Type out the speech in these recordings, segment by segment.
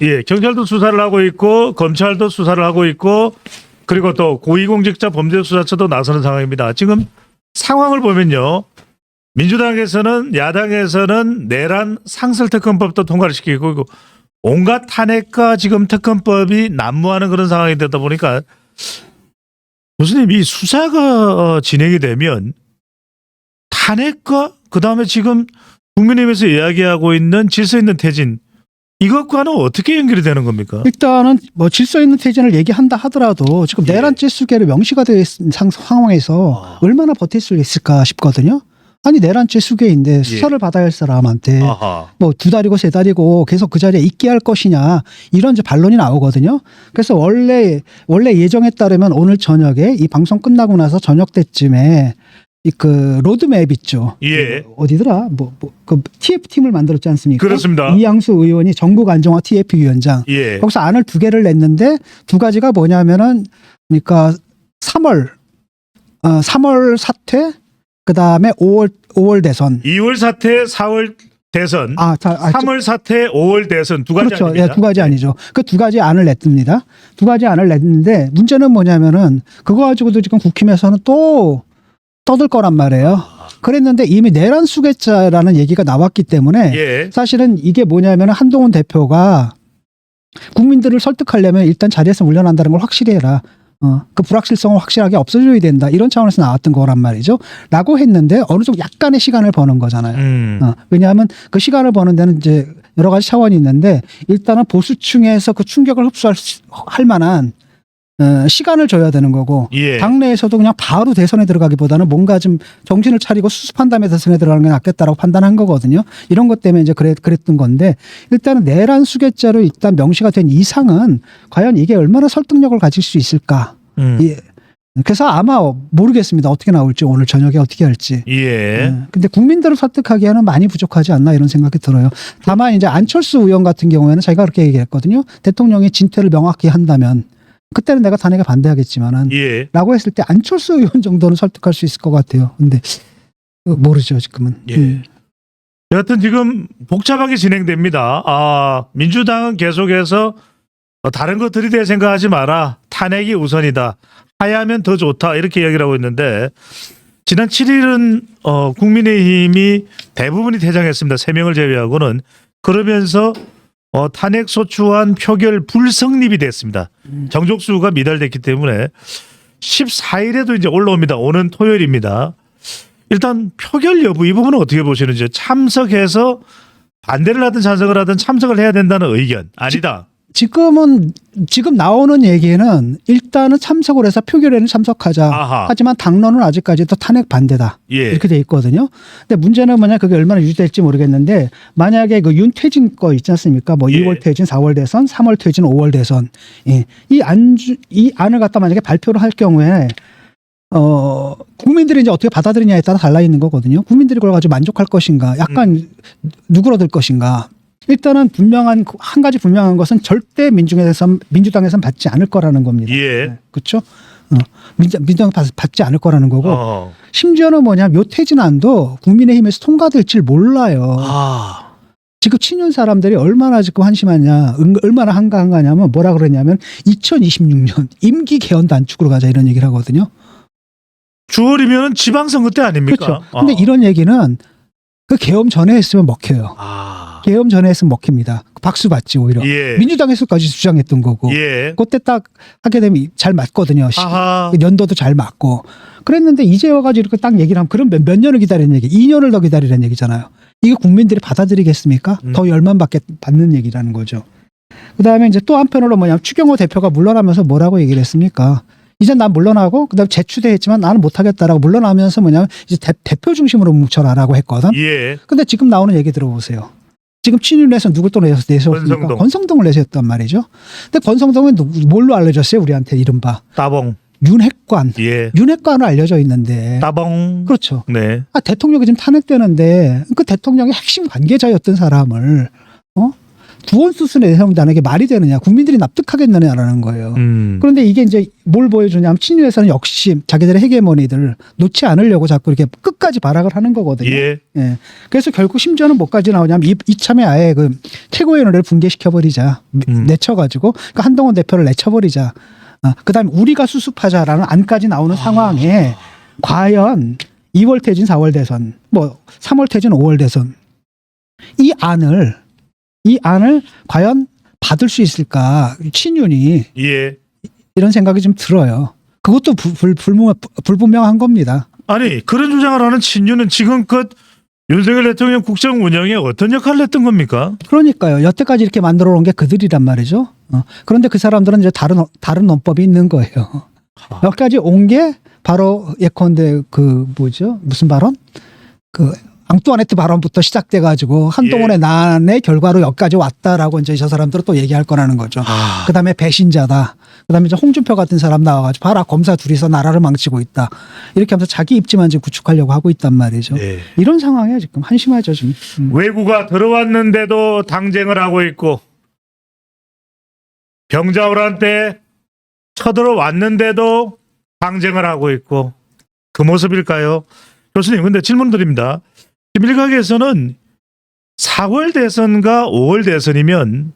예, 경찰도 수사를 하고 있고 검찰도 수사를 하고 있고 그리고 또 고위공직자 범죄수사처도 나서는 상황입니다. 지금 상황을 보면요. 민주당에서는 야당에서는 내란 상설특검법도 통과를 시키고 온갖 탄핵과 지금 특검법이 난무하는 그런 상황이 되다 보니까 교수님 이 수사가 진행이 되면 탄핵과 그다음에 지금 국민의힘에서 이야기하고 있는 질서 있는 퇴진 이것과는 어떻게 연결이 되는 겁니까? 일단은 뭐 질서 있는 퇴진을 얘기한다 하더라도 지금 내란 찌수계로 명시가 되어 있는 상황에서 얼마나 버틸 수 있을까 싶거든요. 아니 내란 찌수계인데 수사를 받아야 할 사람한테 뭐 2달이고 3달이고 계속 그 자리에 있게 할 것이냐 이런 이제 반론이 나오거든요. 그래서 원래 예정에 따르면 오늘 저녁에 이 방송 끝나고 나서 저녁 때쯤에 그 로드맵 있죠. 예. 어디더라? 그 TF팀을 만들었지 않습니까? 그렇습니다. 이양수 의원이 전국 안정화 TF 위원장. 예. 거기서 안을 2개를 냈는데 2가지가 뭐냐면은 그러니까 3월 사퇴 그다음에 5월 대선. 2월 사퇴, 4월 대선. 3월 사퇴, 5월 대선 두 가지 그렇죠. 아닙니까? 예, 2가지 아니죠. 그 2가지 안을 냈습니다. 2가지 안을 냈는데 문제는 뭐냐면은 그거 가지고도 지금 국힘에서는 또 떠들 거란 말이에요. 그랬는데 이미 내란 수괴자라는 얘기가 나왔기 때문에 예. 사실은 이게 뭐냐면 한동훈 대표가 국민들을 설득하려면 일단 자리에서 물러난다는 걸 확실히 해라. 그 불확실성을 확실하게 없어져야 된다. 이런 차원에서 나왔던 거란 말이죠. 라고 했는데 어느 정도 약간의 시간을 버는 거잖아요. 왜냐하면 그 시간을 버는 데는 이제 여러 가지 차원이 있는데 일단은 보수층에서 그 충격을 흡수할 만한 시간을 줘야 되는 거고 예. 당내에서도 그냥 바로 대선에 들어가기보다는 뭔가 좀 정신을 차리고 수습한 다음에 대선에 들어가는 게 낫겠다라고 판단한 거거든요. 이런 것 때문에 이제 그랬던 건데 일단은 내란 수괴자로 일단 명시가 된 이상은 과연 이게 얼마나 설득력을 가질 수 있을까. 예. 그래서 아마 모르겠습니다. 어떻게 나올지 오늘 저녁에 어떻게 할지. 예. 근데 국민들을 설득하기에는 많이 부족하지 않나 이런 생각이 들어요. 다만 이제 안철수 의원 같은 경우에는 자기가 그렇게 얘기했거든요. 대통령이 진퇴를 명확히 한다면 그때는 내가 탄핵에 반대하겠지만은 예. 라고 했을 때 안철수 의원 정도는 설득할 수 있을 것 같아요. 근데 모르죠 지금은. 예. 여하튼 지금 복잡하게 진행됩니다. 민주당은 계속해서 다른 거 들이댈 생각하지 마라. 탄핵이 우선이다. 하야면 더 좋다. 이렇게 이야기를 하고 있는데 지난 7일은 국민의힘이 대부분이 퇴장했습니다. 3명을 제외하고는. 그러면서 탄핵 소추안 표결 불성립이 됐습니다. 정족수가 미달됐기 때문에 14일에도 이제 올라옵니다. 오는 토요일입니다. 일단 표결 여부 이 부분은 어떻게 보시는지 참석해서 반대를 하든 찬성을 하든 참석을 해야 된다는 의견 아니다. 지금 나오는 얘기는 일단은 참석을 해서 표결에는 참석하자. 아하. 하지만 당론은 아직까지도 탄핵 반대다. 예. 이렇게 돼 있거든요. 근데 문제는 뭐냐 그게 얼마나 유지될지 모르겠는데 만약에 그 윤퇴진 거 있지 않습니까? 뭐 예. 2월 퇴진, 4월 대선, 3월 퇴진, 5월 대선. 예. 이 안을 갖다 만약에 발표를 할 경우에 국민들이 이제 어떻게 받아들이냐에 따라 달라 있는 거거든요. 국민들이 그걸 가지고 만족할 것인가, 약간 누그러들 것인가. 일단은 한 가지 분명한 것은 절대 민주당에선 받지 않을 거라는 겁니다. 예. 네, 그렇죠? 민주당 받지 않을 거라는 거고 심지어는 뭐냐 묘퇴진안도 국민의힘에서 통과될지 몰라요. 지금 친윤 사람들이 얼마나 지금 한심하냐, 얼마나 한가한가냐면 뭐라 그러냐면 2026년 임기 개헌 단축으로 가자 이런 얘기를 하거든요. 주월이면 지방선거 때 아닙니까? 그렇죠. 근데 이런 얘기는 그 계엄 전에 했으면 먹혀요. 계엄 전에 했으면 먹힙니다. 박수 받지 오히려. 예. 민주당에서까지 주장했던 거고. 예. 그때 딱 하게 되면 잘 맞거든요. 아하. 연도도 잘 맞고. 그랬는데 이제 와가지고 이렇게 딱 얘기를 하면 그럼 몇 년을 기다리는 얘기. 2년을 더 기다리라는 얘기잖아요. 이거 국민들이 받아들이겠습니까? 더 열만 받는 얘기라는 거죠. 그다음에 이제 또 한편으로 뭐냐면 추경호 대표가 물러나면서 뭐라고 얘기를 했습니까? 이제 난 물러나고 그다음 재추대했지만 나는 못하겠다라고 물러나면서 뭐냐면 이제 대표 중심으로 뭉쳐라라고 했거든. 예. 근데 지금 나오는 얘기 들어보세요. 지금 친윤에서 누굴 또 내세웠습니까? 권성동을 내세웠단 말이죠. 근데 권성동은 뭘로 알려졌어요? 우리한테 이른바 따봉. 윤핵관. 예. 윤핵관으로 알려져 있는데. 따봉. 그렇죠. 네. 대통령이 지금 탄핵되는데 그 대통령의 핵심 관계자였던 사람을 구원 수순에 내세운다는 게 말이 되느냐, 국민들이 납득하겠느냐라는 거예요. 그런데 이게 이제 뭘 보여주냐면 친윤에서는 역시 자기들의 헤게모니들을 놓지 않으려고 자꾸 이렇게 끝까지 발악을 하는 거거든요. 예. 예. 그래서 결국 심지어는 뭐까지 나오냐면 이참에 아예 그 최고위원회를 붕괴시켜버리자. 내쳐가지고 그러니까 한동훈 대표를 내쳐버리자. 그다음에 우리가 수습하자라는 안까지 나오는 상황에 과연 2월 퇴진 4월 대선, 뭐 3월 퇴진 5월 대선 이 안을 과연 받을 수 있을까? 친윤이 예. 이런 생각이 좀 들어요. 그것도 불분명한 겁니다. 아니 그런 주장을 하는 친윤은 지금껏 윤석열 대통령 국정 운영에 어떤 역할을 했던 겁니까? 그러니까요. 여태까지 이렇게 만들어 놓은 게 그들이란 말이죠. 그런데 그 사람들은 이제 다른 논법이 있는 거예요. 여기까지 온 게 바로 예컨대 그 뭐죠? 무슨 발언? 그 앙뚜아네트 발언부터 시작돼 가지고 한동훈의 난의 결과로 여기까지 왔다라고 이제 저 사람들은 또 얘기할 거라는 거죠. 그다음에 배신자다. 그다음에 이제 홍준표 같은 사람 나와가지고 봐라 검사 둘이서 나라를 망치고 있다. 이렇게 하면서 자기 입지만 지금 구축하려고 하고 있단 말이죠. 예. 이런 상황에 지금 한심하죠 지금. 외구가 들어왔는데도 당쟁을 하고 있고 병자호란때 쳐들어왔는데도 당쟁을 하고 있고 그 모습일까요? 교수님 근데 질문 드립니다. 일각에서는 4월 대선과 5월 대선이면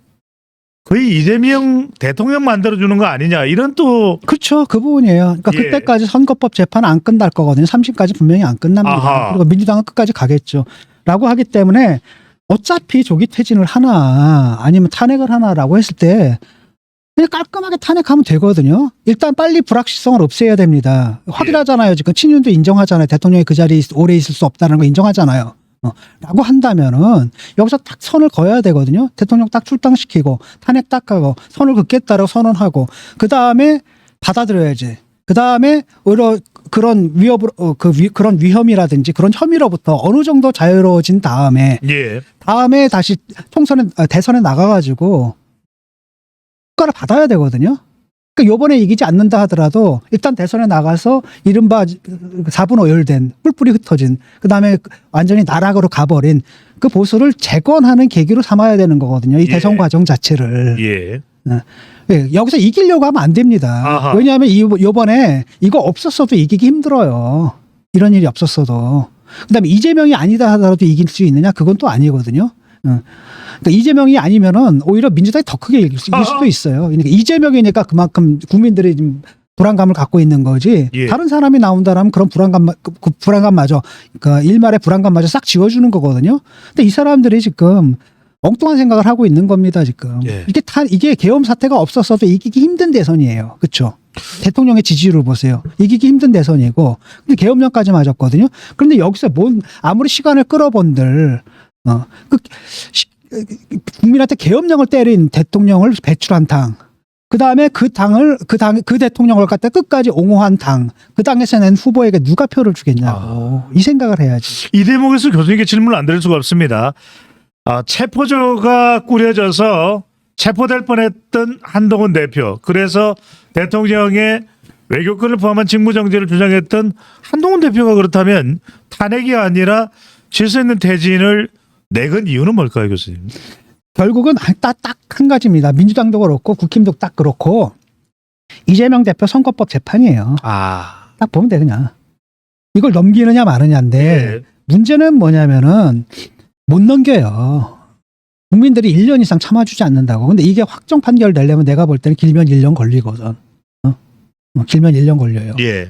거의 이재명 대통령 만들어주는 거 아니냐 이런 또 그렇죠. 그 부분이에요. 그러니까 예. 그때까지 선거법 재판 안 끝날 거거든요. 3심까지 분명히 안 끝납니다. 아하. 그리고 민주당은 끝까지 가겠죠. 라고 하기 때문에 어차피 조기 퇴진을 하나 아니면 탄핵을 하나라고 했을 때 그냥 깔끔하게 탄핵하면 되거든요. 일단 빨리 불확실성을 없애야 됩니다. 확인하잖아요. 지금 친윤도 인정하잖아요. 대통령이 그 자리에 오래 있을 수 없다는 거 인정하잖아요. 라고 한다면은 여기서 딱 선을 그어야 되거든요. 대통령 딱 출당시키고 탄핵 딱 하고 선을 긋겠다라고 선언하고 그 다음에 받아들여야지. 그 다음에 오히려 그런 그런 위험이라든지 그런 혐의로부터 어느 정도 자유로워진 다음에 예. 다시 대선에 나가가지고 국가를 받아야 되거든요. 그러니까 요번에 이기지 않는다 하더라도 일단 대선에 나가서 이른바 4분 오열된 뿔뿔이 흩어진 그다음에 완전히 나락으로 가버린 그 보수를 재건하는 계기로 삼아야 되는 거거든요. 이 예. 대선 과정 자체를. 예. 예, 여기서 이기려고 하면 안 됩니다. 아하. 왜냐하면 요번에 이거 없었어도 이기기 힘들어요. 이런 일이 없었어도. 그다음에 이재명이 아니다 하더라도 이길 수 있느냐? 그건 또 아니거든요. 그러니까 이재명이 아니면은 오히려 민주당이 더 크게 이길 수도 있어요. 그러니까 이재명이니까 그만큼 국민들이 좀 불안감을 갖고 있는 거지. 예. 다른 사람이 나온다라면 그런 그 불안감마저, 그러니까 일말의 불안감마저 싹 지워주는 거거든요. 근데 이 사람들이 지금 엉뚱한 생각을 하고 있는 겁니다, 지금. 예. 이게 계엄 사태가 없었어도 이기기 힘든 대선이에요. 그렇죠? 대통령의 지지율을 보세요. 이기기 힘든 대선이고, 근데 계엄령까지 맞았거든요. 그런데 여기서 아무리 시간을 끌어본들, 국민한테 계엄령을 때린 대통령을 배출한 당, 그 다음에 그 대통령을 갖다 끝까지 옹호한 당, 그 당에서 낸 후보에게 누가 표를 주겠냐고. 이 생각을 해야지. 이 대목에서 교수님께 질문을 안 드릴 수가 없습니다. 체포조가 꾸려져서 체포될 뻔했던 한동훈 대표, 그래서 대통령의 외교권을 포함한 직무정지를 주장했던 한동훈 대표가 그렇다면 탄핵이 아니라 질서 있는 퇴진을 내건 이유는 뭘까요, 교수님? 결국은 딱 한 가지입니다. 민주당도 그렇고 국힘도 딱 그렇고 이재명 대표 선거법 재판이에요. 딱 보면 돼 그냥. 이걸 넘기느냐 마느냐인데 예. 문제는 뭐냐면은 못 넘겨요. 국민들이 1년 이상 참아주지 않는다고. 근데 이게 확정 판결 내려면 내가 볼 때는 길면 1년 걸리거든. 길면 1년 걸려요. 예.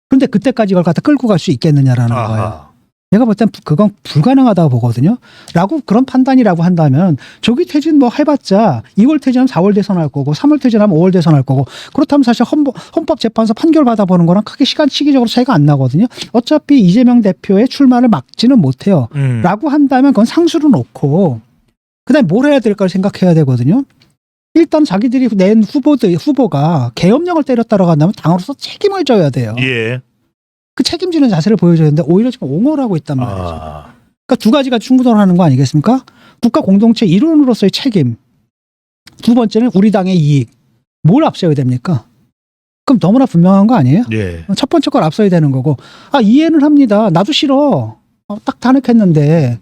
그런데 그때까지 이걸 갖다 끌고 갈 수 있겠느냐라는 아하. 거예요. 내가 볼 땐 그건 불가능하다고 보거든요. 라고 그런 판단이라고 한다면 조기 퇴진 뭐 해봤자 2월 퇴진하면 4월 대선할 거고 3월 퇴진하면 5월 대선할 거고 그렇다면 사실 헌법재판소 판결 받아보는 거랑 크게 시기적으로 차이가 안 나거든요. 어차피 이재명 대표의 출마를 막지는 못해요. 라고 한다면 그건 상수로 놓고 그다음에 뭘 해야 될까를 생각해야 되거든요. 일단 자기들이 낸 후보가 계엄령을 때렸다고 한다면 당으로서 책임을 져야 돼요. 예. 그 책임지는 자세를 보여줘야 되는데 오히려 지금 옹호를 하고 있단 말이죠. 그러니까 두 가지가 충돌하는 거 아니겠습니까? 국가 공동체 일원으로서의 책임. 두 번째는 우리 당의 이익. 뭘 앞세워야 됩니까? 그럼 너무나 분명한 거 아니에요? 예. 첫 번째 걸 앞서야 되는 거고. 이해는 합니다. 나도 싫어. 딱 탄핵했는데.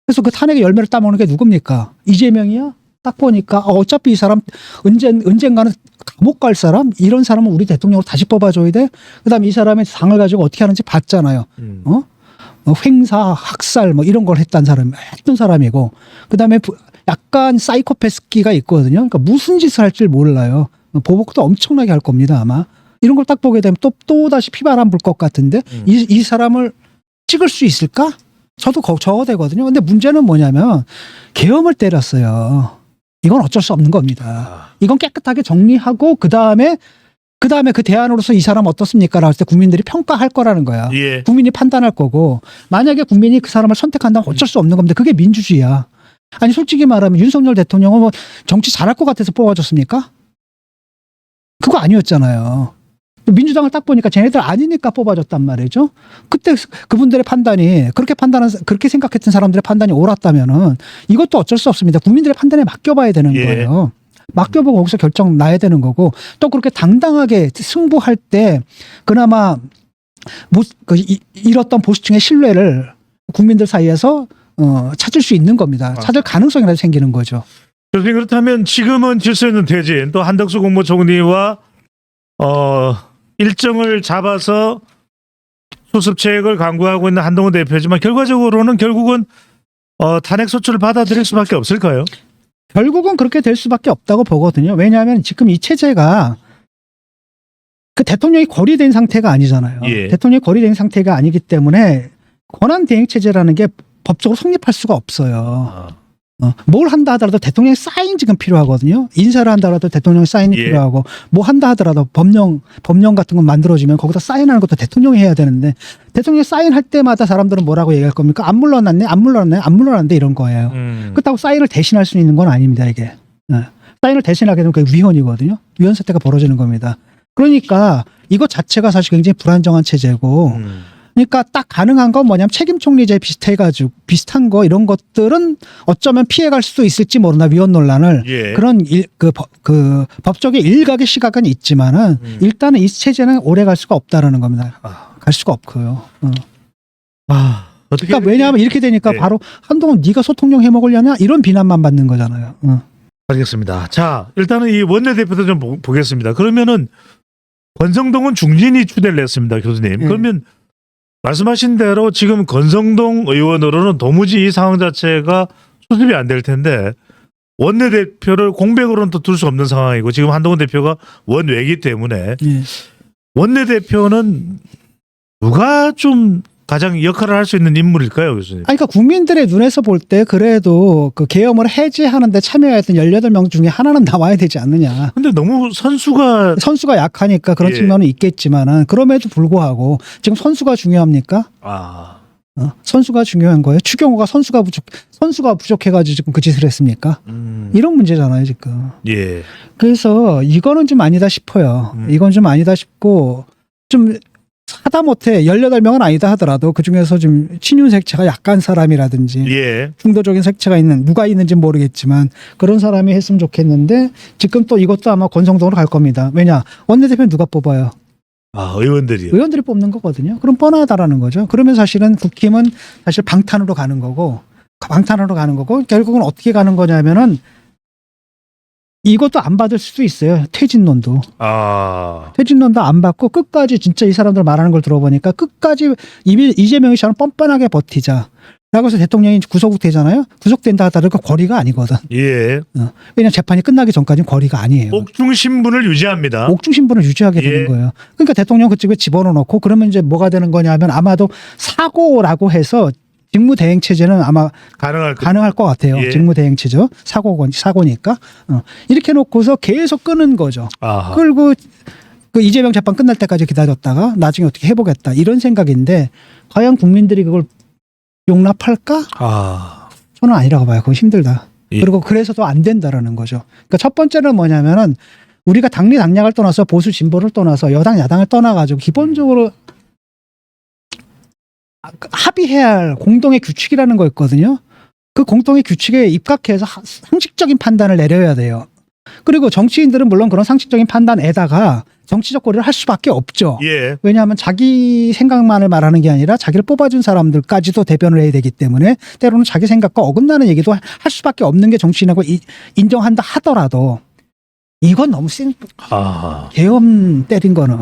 그래서 그 탄핵의 열매를 따먹는 게 누굽니까? 이재명이야? 딱 보니까 어차피 이 사람 언젠가는 감옥 갈 사람, 이런 사람은 우리 대통령으로 다시 뽑아줘야 돼. 그다음에 이 사람의 상을 가지고 어떻게 하는지 봤잖아요. 횡사, 학살 뭐 이런 걸 했던 사람이고, 그다음에 약간 사이코패스기가 있거든요. 그러니까 무슨 짓을 할지 몰라요. 보복도 엄청나게 할 겁니다, 아마. 이런 걸 딱 보게 되면 또 다시 피바람 불 것 같은데 이 사람을 찍을 수 있을까? 저도 저어되거든요. 근데 문제는 뭐냐면 계엄을 때렸어요. 이건 어쩔 수 없는 겁니다. 이건 깨끗하게 정리하고 그다음에 그 대안으로서 이 사람 어떻습니까? 라고 할 때 국민들이 평가할 거라는 거야. 예. 국민이 판단할 거고, 만약에 국민이 그 사람을 선택한다면 어쩔 수 없는 겁니다. 그게 민주주의야. 아니 솔직히 말하면 윤석열 대통령은 뭐 정치 잘할 것 같아서 뽑아줬습니까? 그거 아니었잖아요. 민주당을 딱 보니까 쟤네들 아니니까 뽑아줬단 말이죠. 그때 그분들의 판단이 그렇게 생각했던 사람들의 판단이 옳았다면은 이것도 어쩔 수 없습니다. 국민들의 판단에 맡겨봐야 되는 예. 거예요. 맡겨보고 거기서 결정 나야 되는 거고, 또 그렇게 당당하게 승부할 때 그나마 잃었던 보수층의 신뢰를 국민들 사이에서 찾을 수 있는 겁니다. 찾을 가능성이라도 생기는 거죠. 교수님, 그렇다면 지금은 질서 있는 퇴진, 또 한덕수 국무총리와 일정을 잡아서 수습책을 강구하고 있는 한동훈 대표지만 결과적으로는 결국은 탄핵 소추를 받아들일 수밖에 없을까요? 결국은 그렇게 될 수밖에 없다고 보거든요. 왜냐하면 지금 이 체제가 그 대통령이 거리된 상태가 아니잖아요. 예. 대통령이 거리된 상태가 아니기 때문에 권한 대행 체제라는 게 법적으로 성립할 수가 없어요. 뭘 한다 하더라도 대통령의 사인 지금 필요하거든요. 인사를 한다 하더라도 대통령의 사인이 예. 필요하고, 뭐 한다 하더라도 법령 같은 거 만들어지면 거기다 사인하는 것도 대통령이 해야 되는데, 대통령이 사인할 때마다 사람들은 뭐라고 얘기할 겁니까? 안 물러났네 이런 거예요. 그렇다고 사인을 대신할 수 있는 건 아닙니다, 이게. 사인을 대신하게 되면 그게 위헌이거든요. 위헌 사태가 벌어지는 겁니다. 그러니까 이것 자체가 사실 굉장히 불안정한 체제고, 그러니까 딱 가능한 건 뭐냐면 책임 총리제 비슷한 거, 이런 것들은 어쩌면 피해갈 수도 있을지 모르나, 위헌 논란을. 예. 그런 그 법적인 일각의 시각은 있지만은 일단은 이 체제는 오래 갈 수가 없다라는 겁니다. 갈 수가 없고요. 어떻게 그러니까 왜냐하면 이렇게 되니까 네. 바로 한동훈 네가 소통령 해먹으려냐 이런 비난만 받는 거잖아요. 알겠습니다. 자, 일단은 이 원내대표도 좀 보겠습니다. 그러면은 권성동은 중진이 추대를 했습니다, 교수님. 그러면 말씀하신 대로 지금 권성동 의원으로는 도무지 이 상황 자체가 수습이 안 될 텐데, 원내대표를 공백으로는 또 둘 수 없는 상황이고, 지금 한동훈 대표가 원외이기 때문에 원내대표는 누가 좀 가장 역할을 할 수 있는 인물일까요, 교수님? 그러니까 국민들의 눈에서 볼 때 그래도 그 계엄을 해제하는데 참여했던 18명 중에 하나는 나와야 되지 않느냐. 근데 너무 선수가 약하니까 그런 예. 측면은 있겠지만은, 그럼에도 불구하고 지금 선수가 중요합니까? 선수가 중요한 거예요. 추경호가 선수가 부족해가지고 지금 그 짓을 했습니까? 이런 문제잖아요, 지금. 예. 그래서 이거는 좀 아니다 싶어요. 이건 좀 아니다 싶고, 좀 하다못해 18명은 아니다 하더라도 그 중에서 좀 친윤 색채가 약한 사람이라든지 예. 중도적인 색채가 있는, 누가 있는지 모르겠지만 그런 사람이 했으면 좋겠는데, 지금 또 이것도 아마 권성동으로 갈 겁니다. 왜냐? 원내대표는 누가 뽑아요? 의원들이. 의원들이 뽑는 거거든요. 그럼 뻔하다라는 거죠. 그러면 사실은 국힘은 사실 방탄으로 가는 거고, 결국은 어떻게 가는 거냐면은 이것도 안 받을 수도 있어요. 퇴진론도 안 받고 끝까지, 진짜 이 사람들 말하는 걸 들어보니까 끝까지 이재명이처럼 뻔뻔하게 버티자 라고 해서 대통령이 구속 되잖아요. 구속된다 하더라도 그 거리가 아니거든. 예. 왜냐하면 재판이 끝나기 전까지는 거리가 아니에요. 옥중 신분을 유지합니다. 옥중 신분을 유지하게 예. 되는 거예요. 그러니까 대통령 그쪽에 집어넣고, 그러면 이제 뭐가 되는 거냐면 아마도 사고라고 해서 직무대행 체제는 아마 가능할 것 같아요. 예. 직무대행 체제, 사고니까 이렇게 놓고서 계속 끄는 거죠. 끌고 그 이재명 재판 끝날 때까지 기다렸다가 나중에 어떻게 해보겠다, 이런 생각인데, 과연 국민들이 그걸 용납할까? 저는 아니라고 봐요. 그거 힘들다. 예. 그리고 그래서도 안 된다라는 거죠. 그러니까 첫 번째는 뭐냐면은 우리가 당리 당략을 떠나서 보수 진보를 떠나서 여당 야당을 떠나가지고 기본적으로 합의해야 할 공동의 규칙이라는 거 있거든요. 그 공동의 규칙에 입각해서 상식적인 판단을 내려야 돼요. 그리고 정치인들은 물론 그런 상식적인 판단에다가 정치적 고려를 할 수밖에 없죠. 예. 왜냐하면 자기 생각만을 말하는 게 아니라 자기를 뽑아준 사람들까지도 대변을 해야 되기 때문에 때로는 자기 생각과 어긋나는 얘기도 할 수밖에 없는 게 정치인이라고 인정한다 하더라도 이건 너무 센 아. 계엄 때린 거는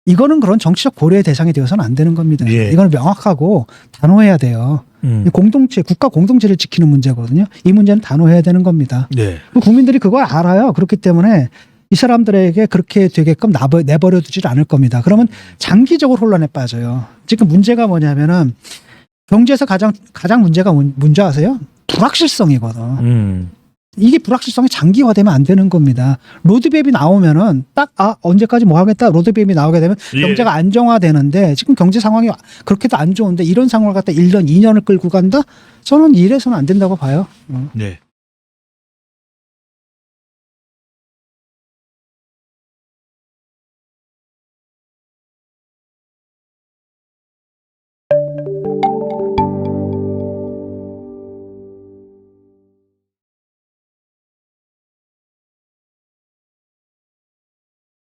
이거는 그런 정치적 고려의 대상이 되어서는 안 되는 겁니다. 예. 이건 명확하고 단호해야 돼요. 공동체, 국가 공동체를 지키는 문제거든요. 이 문제는 단호해야 되는 겁니다. 네. 국민들이 그걸 알아요. 그렇기 때문에 이 사람들에게 그렇게 되게끔 내버려 두질 않을 겁니다. 그러면 장기적으로 혼란에 빠져요. 지금 문제가 뭐냐면은 경제에서 가장 문제가 뭔지 아세요? 불확실성이거든. 이게 불확실성이 장기화되면 안 되는 겁니다. 로드맵이 나오면은 딱 언제까지 뭐 하겠다 로드맵이 나오게 되면 예. 경제가 안정화되는데 지금 경제 상황이 그렇게도 안 좋은데 이런 상황을 갖다 1년, 2년을 끌고 간다? 저는 이래서는 안 된다고 봐요. 네.